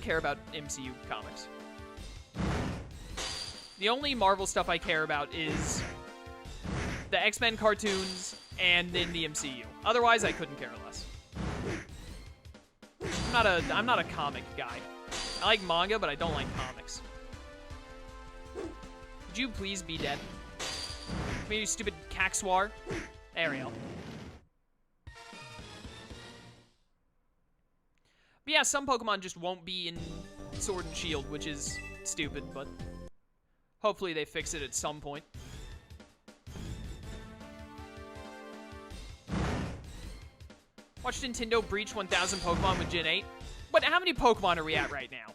care about MCU comics. The only Marvel stuff I care about is the X-Men cartoons and then the MCU. Otherwise, I couldn't care less. I'm not a comic guy. I like manga, but I don't like comics. Would you please be dead? Maybe you stupid Caxwar. There we go. But yeah, some Pokemon just won't be in Sword and Shield, which is stupid, but hopefully they fix it at some point. Watch Nintendo breach 1,000 Pokemon with Gen 8. But how many Pokemon are we at right now?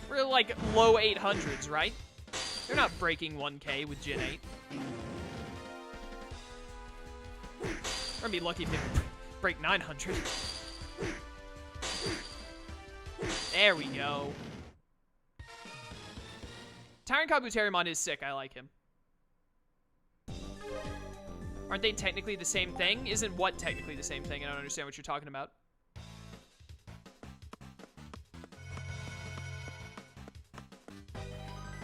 We're like low 800s, right? They're not breaking 1K with Gen 8. We're gonna be lucky if they break 900. There we go. Tyrant Kabuterimon is sick. I like him. Aren't they technically the same thing? Isn't what technically the same thing? I don't understand what you're talking about.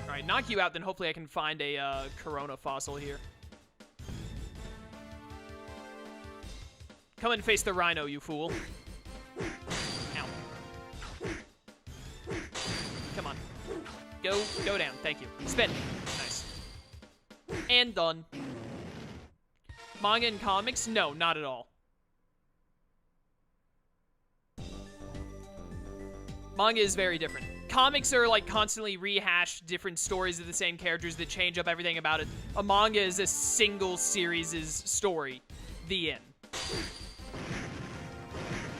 Alright, knock you out, then hopefully I can find a Corona fossil here. Come and face the Rhino, you fool. Ow. Come on. Go down. Thank you. Spin. Nice. And done. Manga and comics? No, not at all. Manga is very different. Comics are like constantly rehashed different stories of the same characters that change up everything about it. A manga is a single series' story. The end.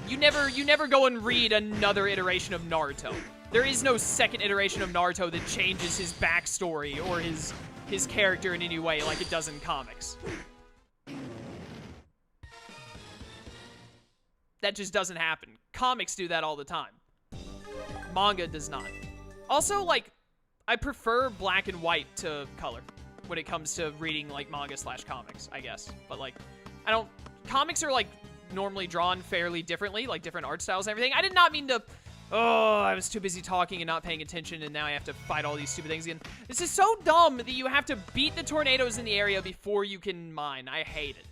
You never go and read another iteration of Naruto. There is no second iteration of Naruto that changes his backstory or his character in any way like it does in comics. That just doesn't happen. Comics do that all the time. Manga does not. Also, like, I prefer black and white to color when it comes to reading, like, manga/comics, I guess. But, like, comics are, like, normally drawn fairly differently, like, different art styles and everything. I did not mean to... Oh, I was too busy talking and not paying attention, and now I have to fight all these stupid things again. This is so dumb that you have to beat the tornadoes in the area before you can mine. I hate it.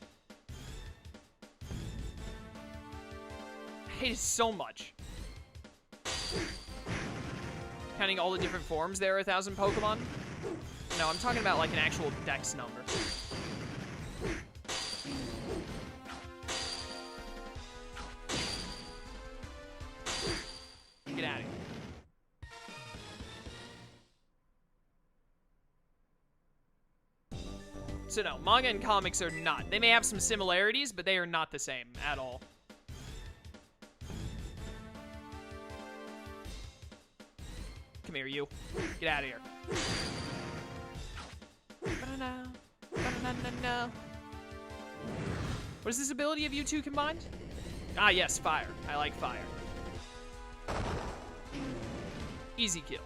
I hate it so much. Counting all the different forms, there are 1,000 Pokemon? No, I'm talking about like an actual dex number. Get out of here. So no, manga and comics are not. They may have some similarities, but they are not the same at all. Come here, you. Get out of here. What is this ability of you two combined? Ah, yes, fire. I like fire. Easy kill.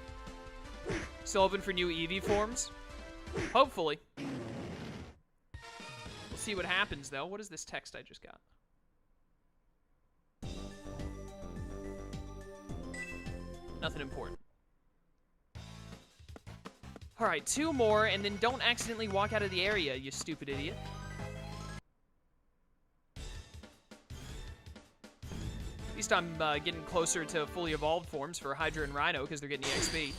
Still open for new Eevee forms? Hopefully. We'll see what happens, though. What is this text I just got? Nothing important. Alright, 2 more, and then don't accidentally walk out of the area, you stupid idiot. At least I'm getting closer to fully evolved forms for Hydra and Rhino, because they're getting EXP.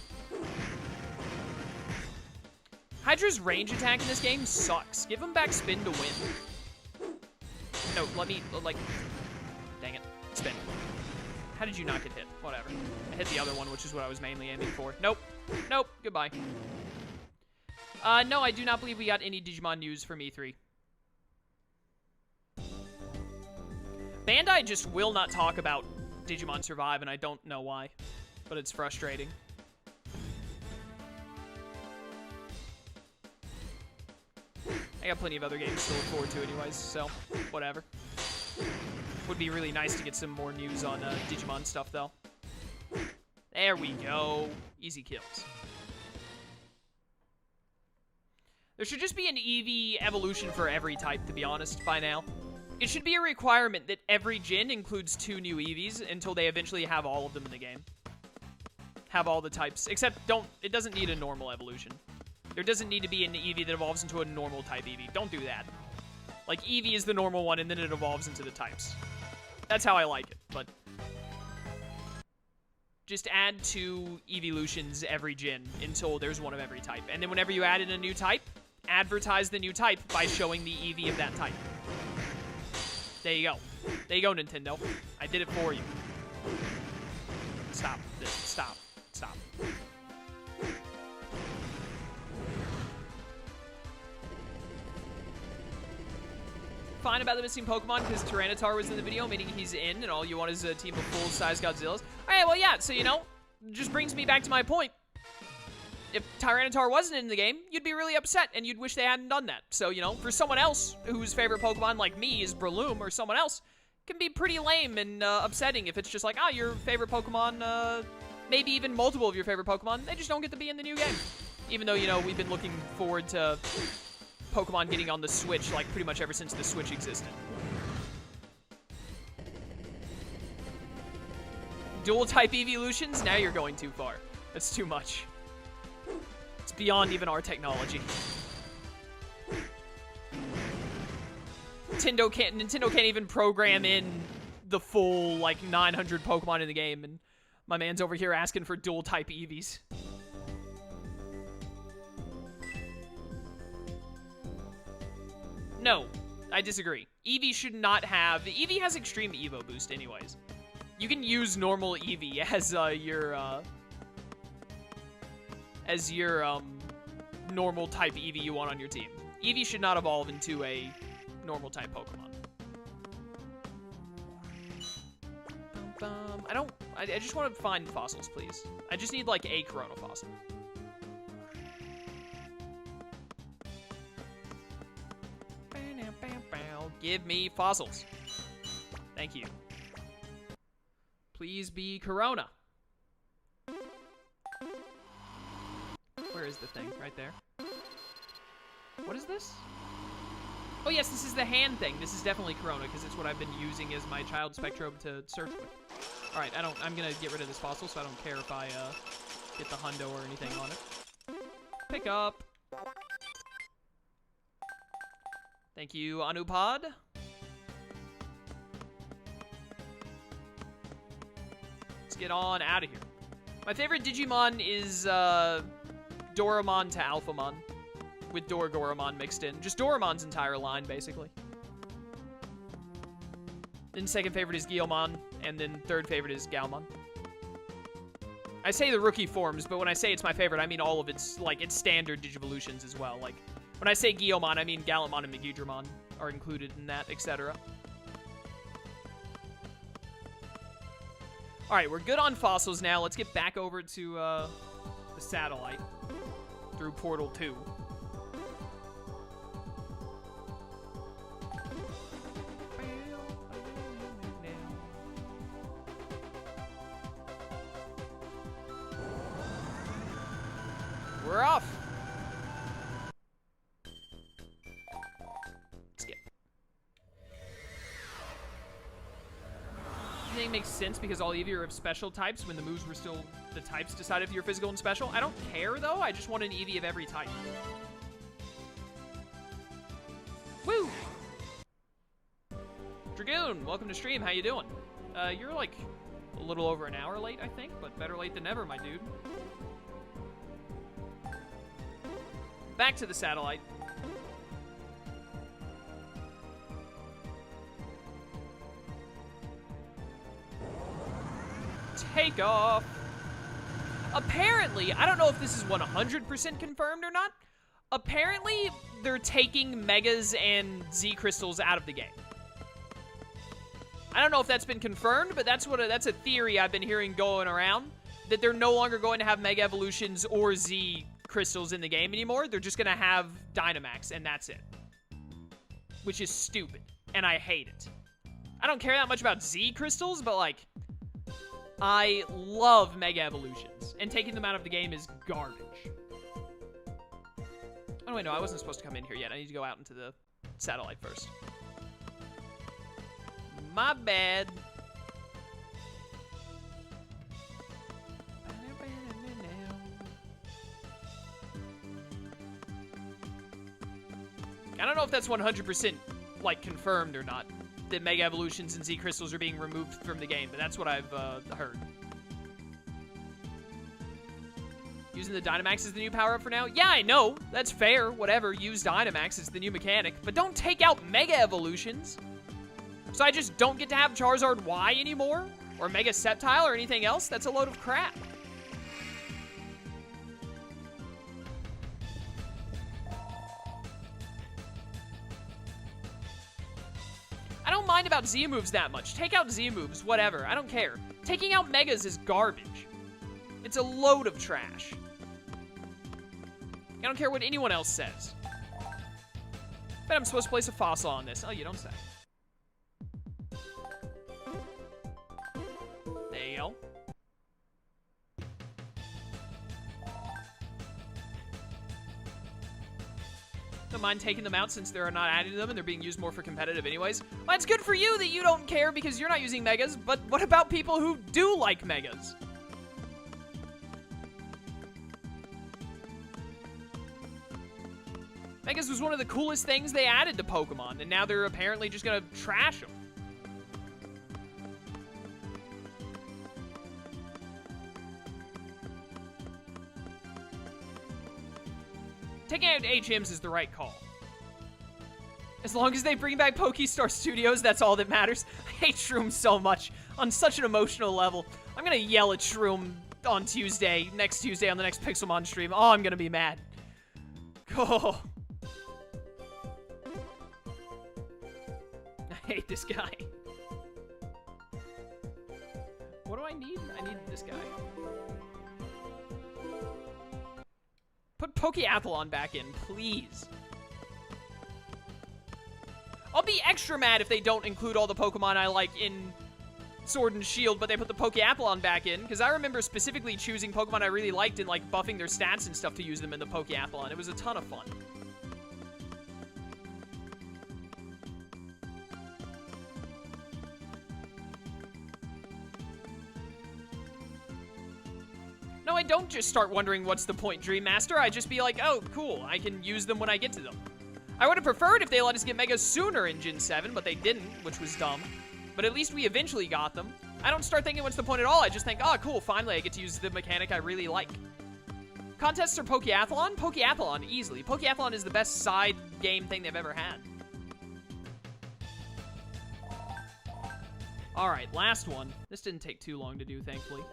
Hydra's range attack in this game sucks. Give him back spin to win. No, let me, like... Dang it. Spin. How did you not get hit? Whatever. I hit the other one, which is what I was mainly aiming for. Nope. Nope. Goodbye. No, I do not believe we got any Digimon news from E3. Bandai just will not talk about Digimon Survive, and I don't know why. But it's frustrating. I got plenty of other games to look forward to anyways, so whatever. Would be really nice to get some more news on Digimon stuff, though. There we go. Easy kills. There should just be an Eevee evolution for every type, to be honest, by now. It should be a requirement that every gen includes 2 new Eevees until they eventually have all of them in the game. have all the types. Except, it doesn't need a normal evolution. There doesn't need to be an Eevee that evolves into a normal type Eevee. Don't do that. Like, Eevee is the normal one, and then it evolves into the types. That's how I like it, but... just add 2 evolutions every gen until there's one of every type. And then whenever you add in a new type, advertise the new type by showing the Eevee of that type. There you go. There you go, Nintendo. I did it for you. Stop. Stop. Stop. Fine about the missing Pokemon because Tyranitar was in the video, meaning he's in, and all you want is a team of full-size Godzillas. Alright, well, yeah, so, you know, just brings me back to my point. If Tyranitar wasn't in the game, you'd be really upset, and you'd wish they hadn't done that. So, you know, for someone else whose favorite Pokemon, like me, is Breloom, or someone else, can be pretty lame and upsetting if it's just like, your favorite Pokemon, maybe even multiple of your favorite Pokemon, they just don't get to be in the new game. Even though, you know, we've been looking forward to Pokemon getting on the Switch, like, pretty much ever since the Switch existed. Dual-type evolutions? Now you're going too far. That's too much. It's beyond even our technology. Nintendo can't even program in the full, like, 900 Pokemon in the game, and my man's over here asking for dual-type Eevees. No, I disagree. Eevee should not have... Eevee has extreme Evo boost anyways. You can use normal Eevee as your normal type Eevee you want on your team. Eevee should not evolve into a normal type Pokemon. I just want to find fossils, please. I just need like a Corona fossil. Give me fossils. Thank you. Please be Corona. Where is the thing? Right there. What is this? Oh yes, this is the hand thing. This is definitely Corona because it's what I've been using as my child Spectrobe to search with. All right, I'm gonna get rid of this fossil, so I don't care if I get the hundo or anything on it. Pick up. Thank you, Anupod. Let's get on out of here. My favorite Digimon is Doramon to Alphamon, with Dorgoramon mixed in. Just Doramon's entire line, basically. Then second favorite is Guilmon, and then third favorite is Galmon. I say the rookie forms, but when I say it's my favorite, I mean all of its, like, its standard Digivolutions as well. Like, when I say Guilmon, I mean Gallimon and Megidramon are included in that, etc. Alright, we're good on fossils now. Let's get back over to the satellite through Portal 2. We're off! Skip. I think it makes sense because all of you are of special types when the moves were still the types decided if you're physical and special. I don't care though, I just want an Eevee of every type. Woo! Dragoon, welcome to stream, how you doing? You're like a little over an hour late, I think, but better late than never, my dude. Back to the satellite. Take off. Apparently, I don't know if this is 100% confirmed or not. Apparently, they're taking Megas and Z Crystals out of the game. I don't know if that's been confirmed, but that's a theory I've been hearing going around, that they're no longer going to have Mega Evolutions or Z Crystals in the game anymore. They're just gonna have Dynomax, and that's it. Which is stupid, and I hate it. I don't care that much about Z Crystals, but, like, I love Mega Evolutions, and taking them out of the game is garbage. Oh, wait, no, I wasn't supposed to come in here yet. I need to go out into the satellite first. My bad. I don't know if that's 100% like confirmed or not, that Mega Evolutions and Z Crystals are being removed from the game, but that's what I've heard. Using the Dynomax as the new power-up for now? Yeah, I know. That's fair. Whatever. Use Dynomax as the new mechanic. But don't take out Mega Evolutions. So I just don't get to have Charizard Y anymore? Or Mega Sceptile or anything else? That's a load of crap. I don't mind about Z moves that much. Take out Z moves, whatever. I don't care. Taking out Megas is garbage. It's a load of trash. I don't care what anyone else says. Bet I'm supposed to place a fossil on this. Oh, you don't say. There you go. Don't mind taking them out since they're not adding them and they're being used more for competitive anyways. Well, it's good for you that you don't care because you're not using Megas, but what about people who do like Megas? Megas was one of the coolest things they added to Pokemon, and now they're apparently just gonna trash them. Taking out HMs is the right call. As long as they bring back Pokestar Studios, that's all that matters. I hate Shroom so much, on such an emotional level. I'm gonna yell at Shroom on Tuesday, next Tuesday on the next Pixelmon stream. Oh, I'm gonna be mad. Oh. I hate this guy. What do I need? I need this guy. Put Pokeathlon back in, please. I'll be extra mad if they don't include all the Pokemon I like in Sword and Shield, but they put the Pokeathlon back in, because I remember specifically choosing Pokemon I really liked and like buffing their stats and stuff to use them in the Pokeathlon. It was a ton of fun. No, I don't just start wondering what's the point, Dream Master. I just be like, oh, cool, I can use them when I get to them. I would have preferred if they let us get Megas sooner in Gen 7, but they didn't, which was dumb. But at least we eventually got them. I don't start thinking what's the point at all. I just think, oh, cool, finally I get to use the mechanic I really like. Contests or Pokeathlon? Pokeathlon, easily. Pokeathlon is the best side game thing they've ever had. Alright, last one. This didn't take too long to do, thankfully.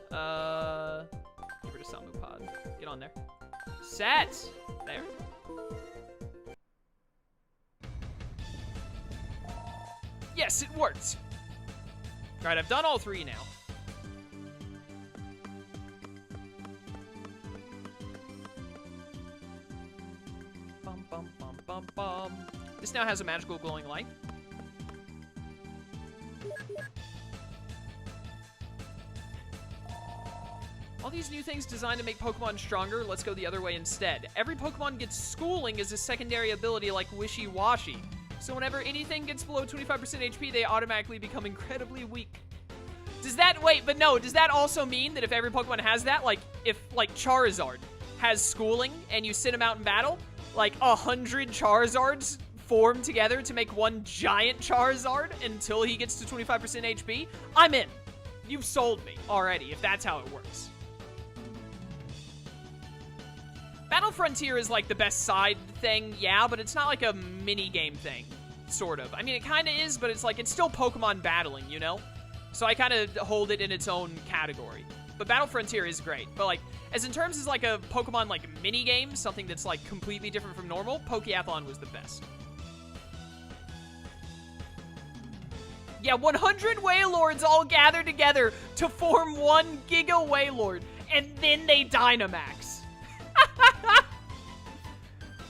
Give rid of Samupod. Get on there. Set! There. Yes, it worked! Alright, I've done all three now. Bum, bum, bum, bum, bum. This now has a magical glowing light. All these new things designed to make Pokemon stronger, let's go the other way instead. Every Pokemon gets schooling as a secondary ability like Wishy-Washy. So whenever anything gets below 25% HP, they automatically become incredibly weak. Does that, wait, but no, does that also mean that if every Pokemon has that, like, if, like, Charizard has schooling and you send him out in battle, like, 100 Charizards form together to make one giant Charizard until he gets to 25% HP? I'm in. You've sold me already, if that's how it works. Battle Frontier is like the best side thing, yeah, but it's not like a mini-game thing, sort of. I mean, it kind of is, but it's like, it's still Pokemon battling, you know? So I kind of hold it in its own category. But Battle Frontier is great. But like, as in terms as like a Pokemon like mini-game, something that's like completely different from normal, Pokeathlon was the best. Yeah, 100 Wailords all gather together to form one Giga Wailord, and then they Dynamax.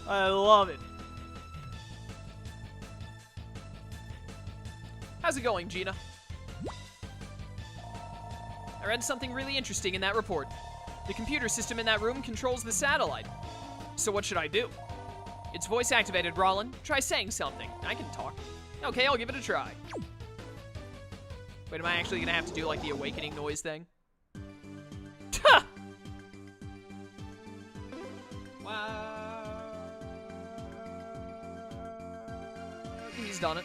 I love it. How's it going, Gina? I read something really interesting in that report. The computer system in that room controls the satellite. So what should I do? It's voice activated, Rallen. Try saying something. I can talk. Okay, I'll give it a try. Wait, am I actually gonna have to do like the awakening noise thing? Tuh! Wow. He's done it.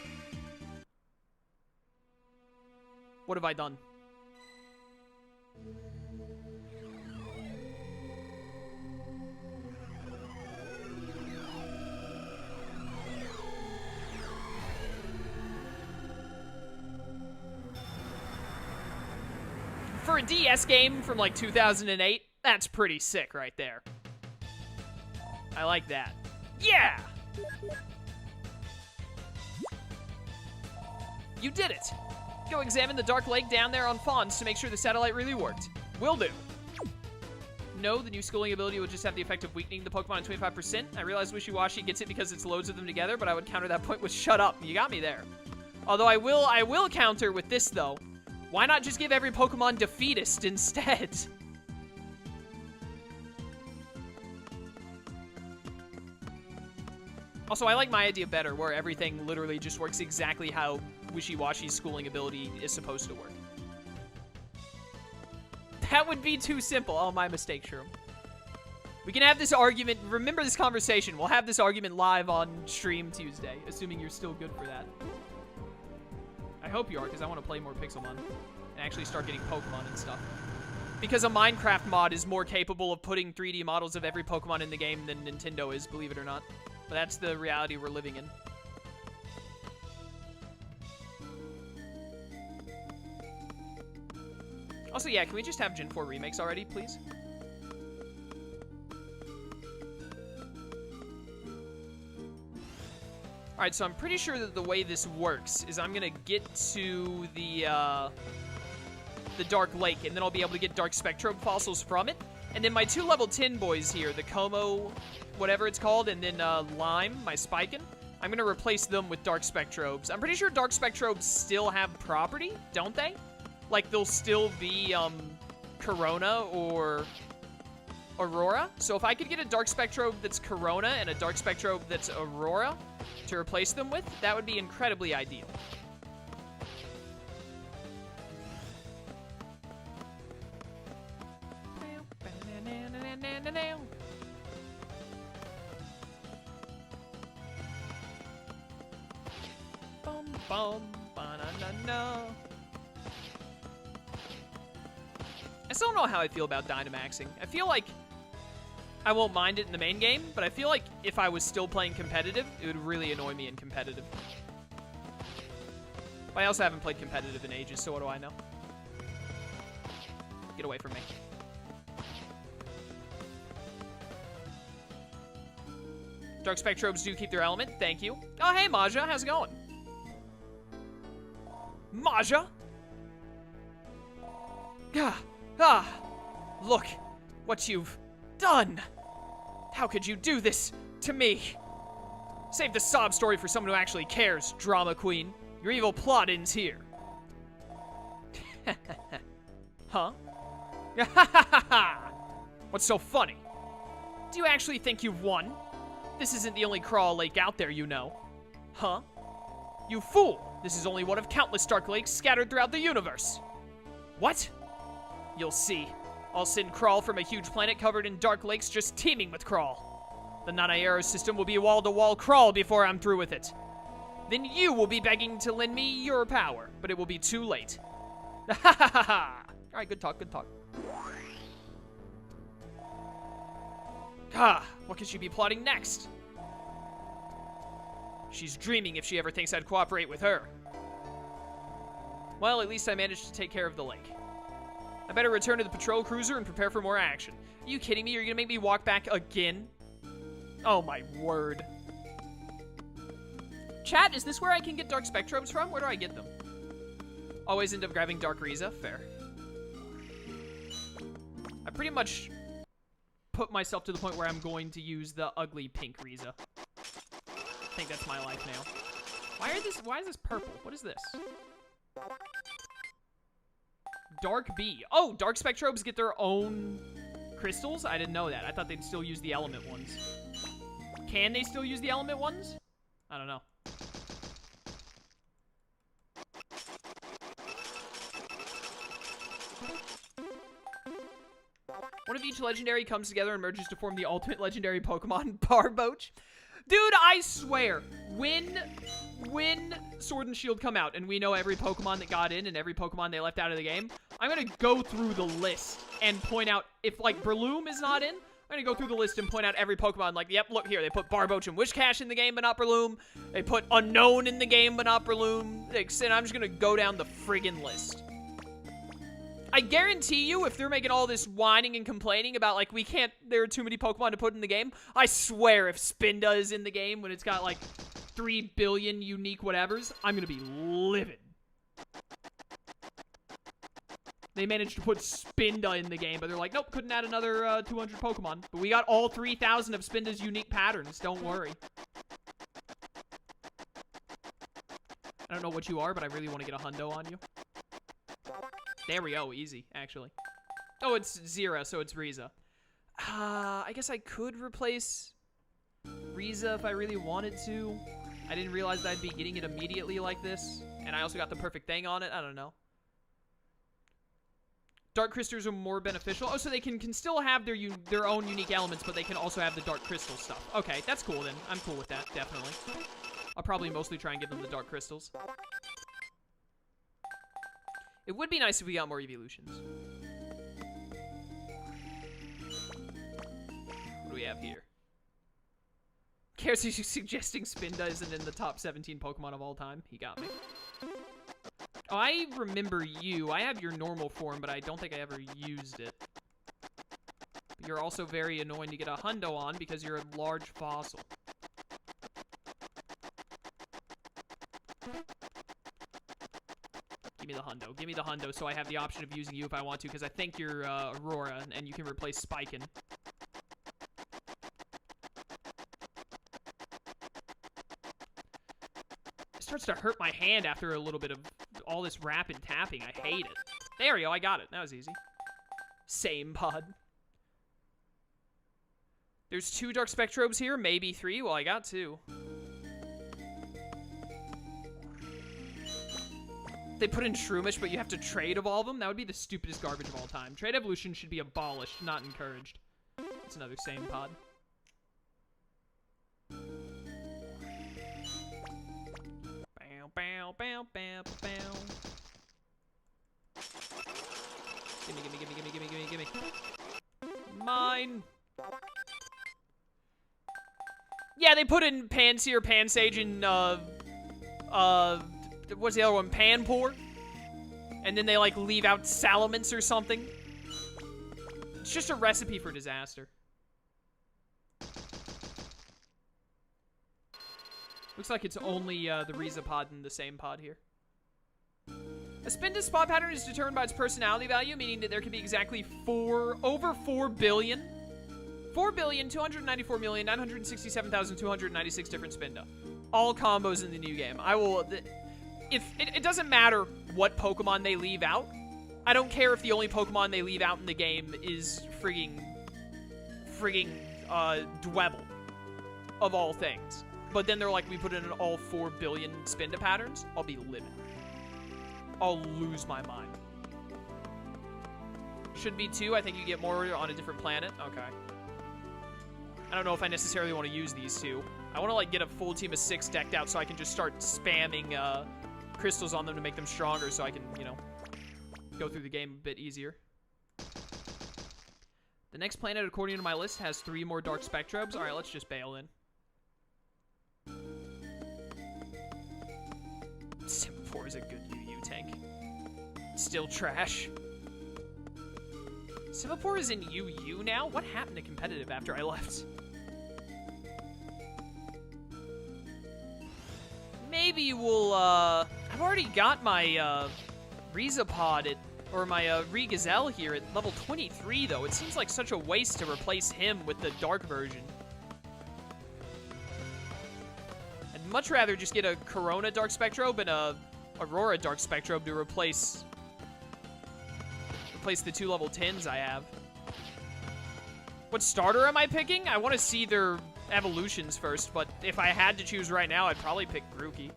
What have I done? For a DS game from like 2008, that's pretty sick right there. I like that. Yeah! You did it! Go examine the Dark Lake down there on Fawns to make sure the satellite really worked. Will do. No, the new schooling ability will just have the effect of weakening the Pokemon at 25%. I realize Wishy-Washy gets it because it's loads of them together, but I would counter that point with shut up. You got me there. Although I will counter with this, though. Why not just give every Pokemon Defeatist instead? Also, I like my idea better, where everything literally just works exactly how Wishy-Washy's schooling ability is supposed to work. That would be too simple. Oh, my mistake, Shroom. We can have this argument. Remember this conversation. We'll have this argument live on stream Tuesday, assuming you're still good for that. I hope you are, because I want to play more Pixelmon and actually start getting Pokemon and stuff. Because a Minecraft mod is more capable of putting 3D models of every Pokemon in the game than Nintendo is, believe it or not. But that's the reality we're living in. Also, yeah, can we just have Gen 4 remakes already, please? Alright, so I'm pretty sure that the way this works is I'm gonna get to the Dark Lake, and then I'll be able to get Dark Spectrobe fossils from it. And then my 2 level 10 boys here, the Como, whatever it's called, and then Lime, my Spiken, I'm gonna replace them with Dark Spectrobes. I'm pretty sure Dark Spectrobes still have property, don't they? Like, they'll still be, Corona or Aurora. So if I could get a Dark Spectrobe that's Corona and a Dark Spectrobe that's Aurora to replace them with, that would be incredibly ideal. Bum, bum, ba-na-na-na. I still don't know how I feel about Dynomaxing. I feel like I won't mind it in the main game, but I feel like if I was still playing competitive, it would really annoy me in competitive. But I also haven't played competitive in ages, so what do I know? Get away from me. Dark Spectrobes do keep their element. Thank you. Oh, hey, Maja. How's it going? Maja? Look what you've done. How could you do this to me? Save the sob story for someone who actually cares, drama queen. Your evil plot ends here. Huh? What's so funny? Do you actually think you've won? This isn't the only Krawl Lake out there, you know. Huh? You fool! This is only one of countless Dark Lakes scattered throughout the universe. What? You'll see. I'll send Krawl from a huge planet covered in dark lakes just teeming with Krawl. The Nanairo system will be wall-to-wall Krawl before I'm through with it. Then you will be begging to lend me your power, but it will be too late. Alright, good talk, good talk. What could she be plotting next? She's dreaming if she ever thinks I'd cooperate with her. Well, at least I managed to take care of the lake. I better return to the patrol cruiser and prepare for more action. Are you kidding me? You're gonna make me walk back again? Oh my word. Chat, is this where I can get Dark Spectrobes from? Where do I get them? Always end up grabbing Dark Riza. Fair. I pretty much put myself to the point where I'm going to use the ugly pink Riza. I think that's my life now. Why is this purple? What is this? Dark B. Oh, Dark Spectrobes get their own crystals? I didn't know that. I thought they'd still use the element ones. Can they still use the element ones? I don't know. One of each legendary comes together and merges to form the ultimate legendary Pokemon, Barboach. Dude, I swear, when when Sword and Shield come out and we know every Pokemon that got in and every Pokemon they left out of the game, I'm going to go through the list and point out, if, like, Breloom is not in, I'm going to go through the list and point out every Pokemon, like, yep, look here, they put Barboach and Wishcash in the game, but not Breloom. They put Unown in the game, but not Breloom. And I'm just going to go down the friggin' list. I guarantee you, if they're making all this whining and complaining about, like, there are too many Pokemon to put in the game, I swear if Spinda is in the game when it's got, like, 3 billion unique whatevers, I'm gonna be livid. They managed to put Spinda in the game, but they're like, nope, couldn't add another 200 Pokemon. But we got all 3,000 of Spinda's unique patterns, don't worry. I don't know what you are, but I really want to get a hundo on you. There we go, easy, actually. Oh, it's Zera, so it's Riza. I guess I could replace Riza if I really wanted to. I didn't realize that I'd be getting it immediately like this. And I also got the perfect thing on it, I don't know. Dark Crystals are more beneficial. Oh, so they can still have their own unique elements, but they can also have the Dark Crystal stuff. Okay, that's cool then. I'm cool with that, definitely. I'll probably mostly try and give them the Dark Crystals. It would be nice if we got more evolutions. What do we have here? Cares he's suggesting Spinda isn't in the top 17 Pokemon of all time. He got me. Oh, I remember you. I have your normal form, but I don't think I ever used it. But you're also very annoying to get a hundo on because you're a large fossil. Give me the hundo. Give me the hundo so I have the option of using you if I want to, because I think you're Aurora, and you can replace Spiken. It starts to hurt my hand after a little bit of all this rapid tapping. I hate it. There we go. I got it. That was easy. Same pod. There's 2 Dark Spectrobes here, maybe 3. Well, I got 2. They put in Shroomish, but you have to trade evolve them? That would be the stupidest garbage of all time. Trade evolution should be abolished, not encouraged. It's another same pod. Bow, bow, bow, bow, bow. Gimme, gimme, gimme, gimme, gimme, gimme, gimme. Mine. Yeah, they put in Pansear, Pansage, and, what's the other one? Panpour? And then they, like, leave out Salamence or something. It's just a recipe for disaster. Looks like it's only the Riza pod in the same pod here. A Spinda's spot pattern is determined by its personality value, meaning that there can be exactly over 4 billion. 4,294,967,296 different Spinda. All combos in the new game. I will... If it doesn't matter what Pokemon they leave out. I don't care if the only Pokemon they leave out in the game is frigging Dwebble, of all things. But then they're like, we put in all 4 billion Spinda patterns. I'll be livid. I'll lose my mind. Should be 2. I think you get more on a different planet. Okay. I don't know if I necessarily want to use these 2. I want to, like, get a full team of 6 decked out so I can just start spamming crystals on them to make them stronger so I can, you know, go through the game a bit easier. The next planet, according to my list, has 3 more Dark Spectrobes. Alright, let's just bail in. Semaphore is a good UU tank. Still trash. Semaphore is in UU now? What happened to competitive after I left? Maybe we'll, I've already got my, Rizapod at, or my, Regazelle here at level 23, though. It seems like such a waste to replace him with the dark version. I'd much rather just get a Corona Dark Spectrobe and a Aurora Dark Spectrobe to replace the 2 level 10s I have. What starter am I picking? I want to see their evolutions first, but if I had to choose right now, I'd probably pick Grookey.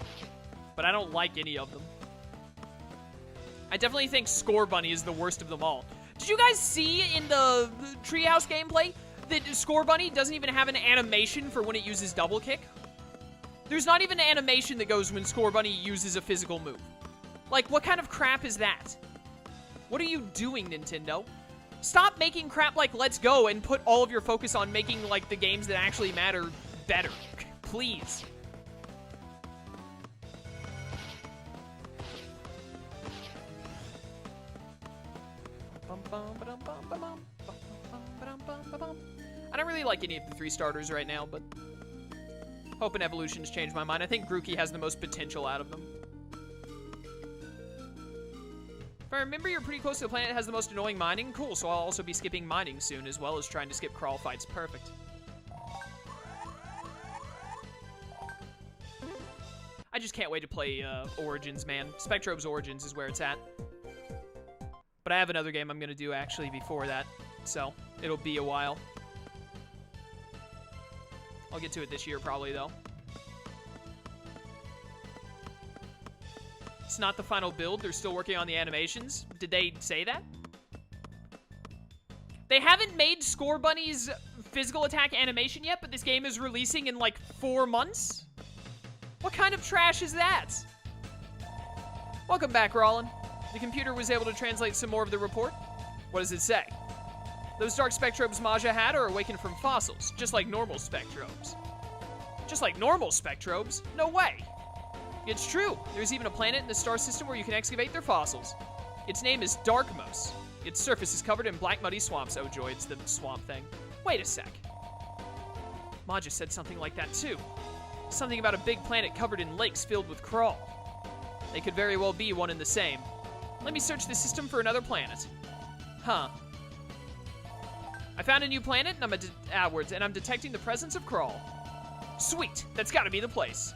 But I don't like any of them. I definitely think Scorbunny is the worst of them all. Did you guys see in the Treehouse gameplay that Scorbunny doesn't even have an animation for when it uses Double Kick? There's not even an animation that goes when Scorbunny uses a physical move. Like, what kind of crap is that? What are you doing, Nintendo? Stop making crap like Let's Go and put all of your focus on making, like, the games that actually matter better. Please. I don't really like any of the 3 starters right now, but Hope and Evolution's changed my mind. I think Grookey has the most potential out of them. If I remember, you're pretty close to the planet that has the most annoying mining. Cool, so I'll also be skipping mining soon, as well as trying to skip crawl fights. Perfect. I just can't wait to play Origins, man. Spectrobes Origins is where it's at. But I have another game I'm going to do, actually, before that. So, it'll be a while. I'll get to it this year, probably, though. It's not the final build. They're still working on the animations. Did they say that? They haven't made Scorbunny's physical attack animation yet, but this game is releasing in, like, 4 months? What kind of trash is that? Welcome back, Rallen. The computer was able to translate some more of the report. What does it say? Those dark spectrobes Maja had are awakened from fossils, just like normal spectrobes. Just like normal spectrobes? No way! It's true. There's even a planet in the star system where you can excavate their fossils. Its name is Darkmouth. Its surface is covered in black muddy swamps. Oh joy, it's the swamp thing. Wait a sec. Maja said something like that too. Something about a big planet covered in lakes filled with Krawl. They could very well be one and the same. Let me search the system for another planet. Huh. I found a new planet, and I'm detecting the presence of Krawl. Sweet, that's gotta be the place.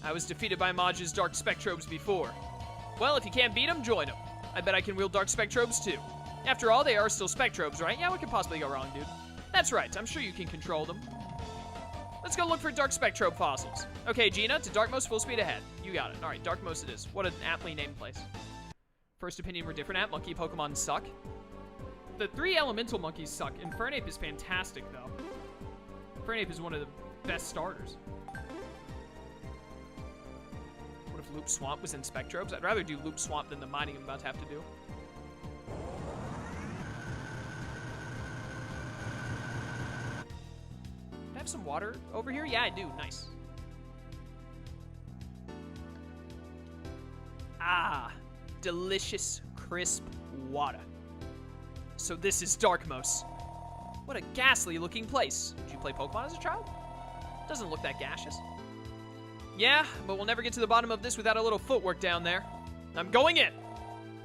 I was defeated by Maja's Dark Spectrobes before. Well, if you can't beat them, join them. I bet I can wield Dark Spectrobes too. After all, they are still Spectrobes, right? Yeah, what could possibly go wrong, dude? That's right, I'm sure you can control them. Let's go look for Dark Spectrobe fossils. Okay, Gina, to Darkmouth, full speed ahead. You got it. All right, Darkmouth it is. What an aptly named place. First opinion we're different at. Monkey Pokemon suck. The 3 elemental monkeys suck. Infernape is fantastic, though. Infernape is one of the best starters. What if Loop Swamp was in Spectrobes? I'd rather do Loop Swamp than the mining I'm about to have to do. Do I have some water over here? Yeah, I do. Nice. Ah, delicious, crisp water. So this is Darkmouth. What a ghastly looking place. Did you play Pokemon as a child? Doesn't look that gaseous. Yeah, but we'll never get to the bottom of this without a little footwork down there. I'm going in.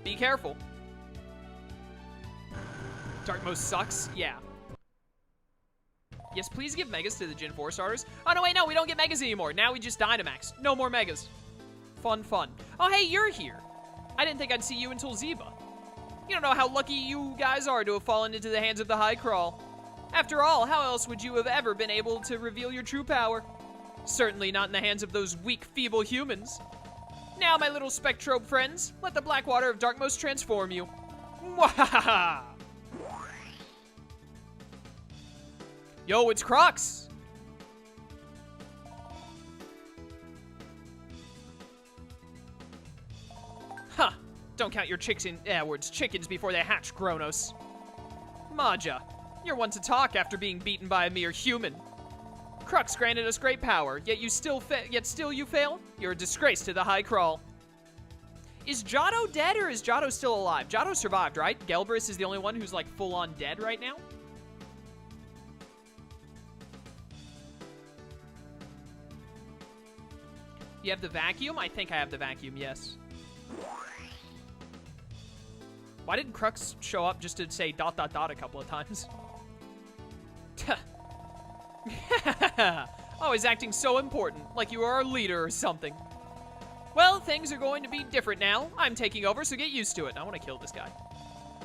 Be careful. Darkmouth sucks? Yeah. Yes, please give Megas to the Gen 4 starters. Oh, no, wait, no, we don't get Megas anymore. Now we just Dynomax. No more Megas. Fun, fun. Oh, hey, you're here. I didn't think I'd see you until Zeba. You don't know how lucky you guys are to have fallen into the hands of the High Krawl. After all, how else would you have ever been able to reveal your true power? Certainly not in the hands of those weak, feeble humans. Now, my little Spectrobe friends, let the black water of Darkmouth transform you. Mwahaha! Yo, it's Crocs! Huh. Don't count your chickens before they hatch, Kronos. Maja, you're one to talk after being beaten by a mere human. Crux granted us great power, yet still you fail? You're a disgrace to the High Krawl. Is Johto dead or is Johto still alive? Johto survived, right? Gelbrus is the only one who's like full-on dead right now? You have the vacuum? I think I have the vacuum, yes. Why did Crux show up just to say ... a couple of times? Always acting so important, like you are our leader or something. Well, things are going to be different now. I'm taking over, so get used to it. I want to kill this guy.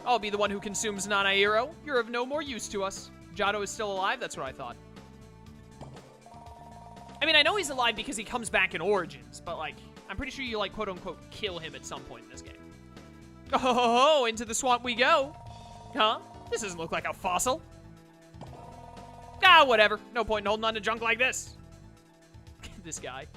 I'll be the one who consumes Nanairo. You're of no more use to us. Johto is still alive? That's what I thought. I mean, I know he's alive because he comes back in Origins, but, like, I'm pretty sure you, like, quote-unquote kill him at some point in this game. Oh, into the swamp we go. Huh? This doesn't look like a fossil. Ah, whatever. No point in holding on to junk like this. This guy.